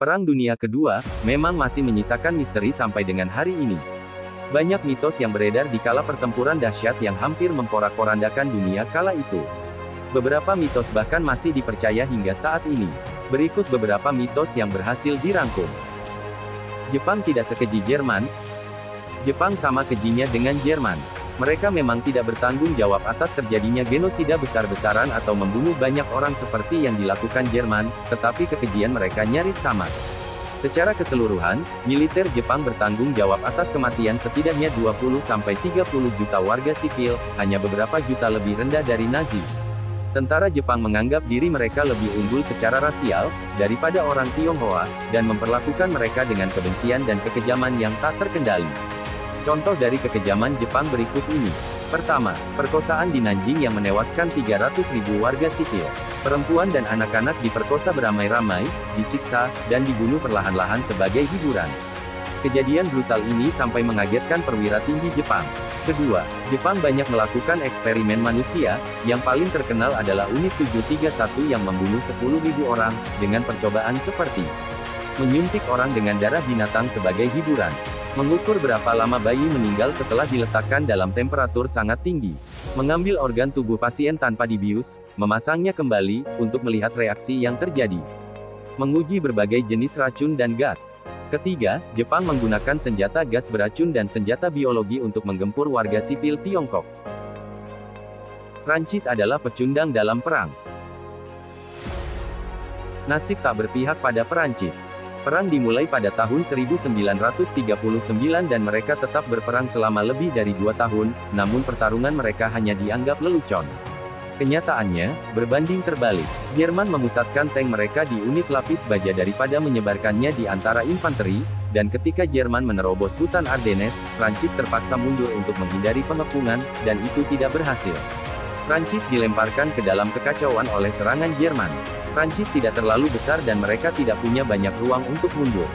Perang Dunia Kedua memang masih menyisakan misteri sampai dengan hari ini. Banyak mitos yang beredar di kala pertempuran dahsyat yang hampir memporak-porandakan dunia kala itu. Beberapa mitos bahkan masih dipercaya hingga saat ini. Berikut beberapa mitos yang berhasil dirangkum. Jepang tidak sekeji Jerman. Jepang sama kejinya dengan Jerman. Mereka memang tidak bertanggung jawab atas terjadinya genosida besar-besaran atau membunuh banyak orang seperti yang dilakukan Jerman, tetapi kekejian mereka nyaris sama. Secara keseluruhan, militer Jepang bertanggung jawab atas kematian setidaknya 20-30 juta warga sipil, hanya beberapa juta lebih rendah dari Nazi. Tentara Jepang menganggap diri mereka lebih unggul secara rasial, daripada orang Tionghoa, dan memperlakukan mereka dengan kebencian dan kekejaman yang tak terkendali. Contoh dari kekejaman Jepang berikut ini. Pertama, perkosaan di Nanjing yang menewaskan 300.000 warga sipil. Perempuan dan anak-anak diperkosa beramai-ramai, disiksa, dan dibunuh perlahan-lahan sebagai hiburan. Kejadian brutal ini sampai mengagetkan perwira tinggi Jepang. Kedua, Jepang banyak melakukan eksperimen manusia, yang paling terkenal adalah Unit 731 yang membunuh 10.000 orang, dengan percobaan seperti menyuntik orang dengan darah binatang sebagai hiburan. Mengukur berapa lama bayi meninggal setelah diletakkan dalam temperatur sangat tinggi. Mengambil organ tubuh pasien tanpa dibius, memasangnya kembali, untuk melihat reaksi yang terjadi. Menguji berbagai jenis racun dan gas. Ketiga, Jepang menggunakan senjata gas beracun dan senjata biologi untuk menggempur warga sipil Tiongkok. Prancis adalah pecundang dalam perang. Nasib tak berpihak pada Perancis. Perang dimulai pada tahun 1939 dan mereka tetap berperang selama lebih dari 2 tahun, namun pertarungan mereka hanya dianggap lelucon. Kenyataannya, berbanding terbalik. Jerman memusatkan tank mereka di unit lapis baja daripada menyebarkannya di antara infanteri, dan ketika Jerman menerobos hutan Ardennes, Prancis terpaksa mundur untuk menghindari pengepungan, dan itu tidak berhasil. Prancis dilemparkan ke dalam kekacauan oleh serangan Jerman. Prancis tidak terlalu besar dan mereka tidak punya banyak ruang untuk mundur.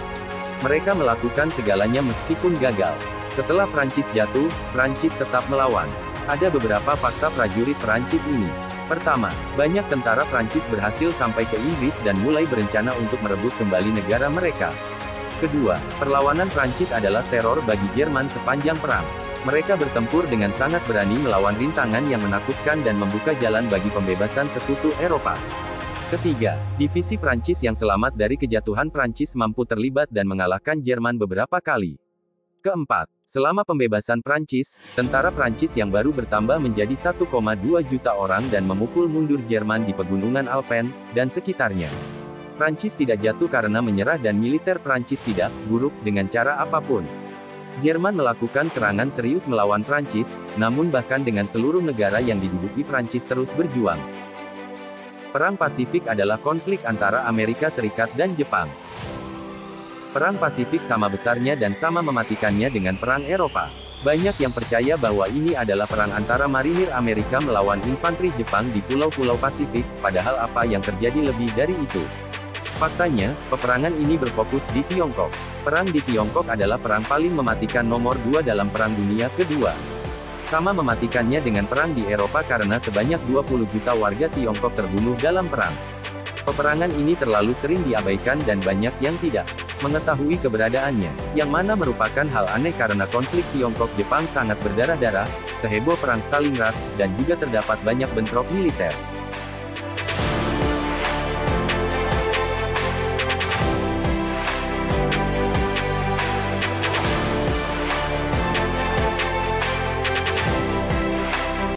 Mereka melakukan segalanya meskipun gagal. Setelah Prancis jatuh, Prancis tetap melawan. Ada beberapa fakta prajurit Prancis ini. Pertama, banyak tentara Prancis berhasil sampai ke Inggris dan mulai berencana untuk merebut kembali negara mereka. Kedua, perlawanan Prancis adalah teror bagi Jerman sepanjang perang. Mereka bertempur dengan sangat berani melawan rintangan yang menakutkan dan membuka jalan bagi pembebasan sekutu Eropa. Ketiga, divisi Prancis yang selamat dari kejatuhan Prancis mampu terlibat dan mengalahkan Jerman beberapa kali. Keempat, selama pembebasan Prancis, tentara Prancis yang baru bertambah menjadi 1,2 juta orang dan memukul mundur Jerman di pegunungan Alpen, dan sekitarnya. Prancis tidak jatuh karena menyerah dan militer Prancis tidak buruk dengan cara apapun. Jerman melakukan serangan serius melawan Prancis, namun bahkan dengan seluruh negara yang diduduki Prancis terus berjuang. Perang Pasifik adalah konflik antara Amerika Serikat dan Jepang. Perang Pasifik sama besarnya dan sama mematikannya dengan Perang Eropa. Banyak yang percaya bahwa ini adalah perang antara marinir Amerika melawan infanteri Jepang di pulau-pulau Pasifik, padahal apa yang terjadi lebih dari itu. Faktanya, peperangan ini berfokus di Tiongkok. Perang di Tiongkok adalah perang paling mematikan nomor 2 dalam Perang Dunia Kedua. Sama mematikannya dengan perang di Eropa karena sebanyak 20 juta warga Tiongkok terbunuh dalam perang. Peperangan ini terlalu sering diabaikan dan banyak yang tidak mengetahui keberadaannya, yang mana merupakan hal aneh karena konflik Tiongkok-Jepang sangat berdarah-darah, seheboh perang Stalingrad, dan juga terdapat banyak bentrok militer.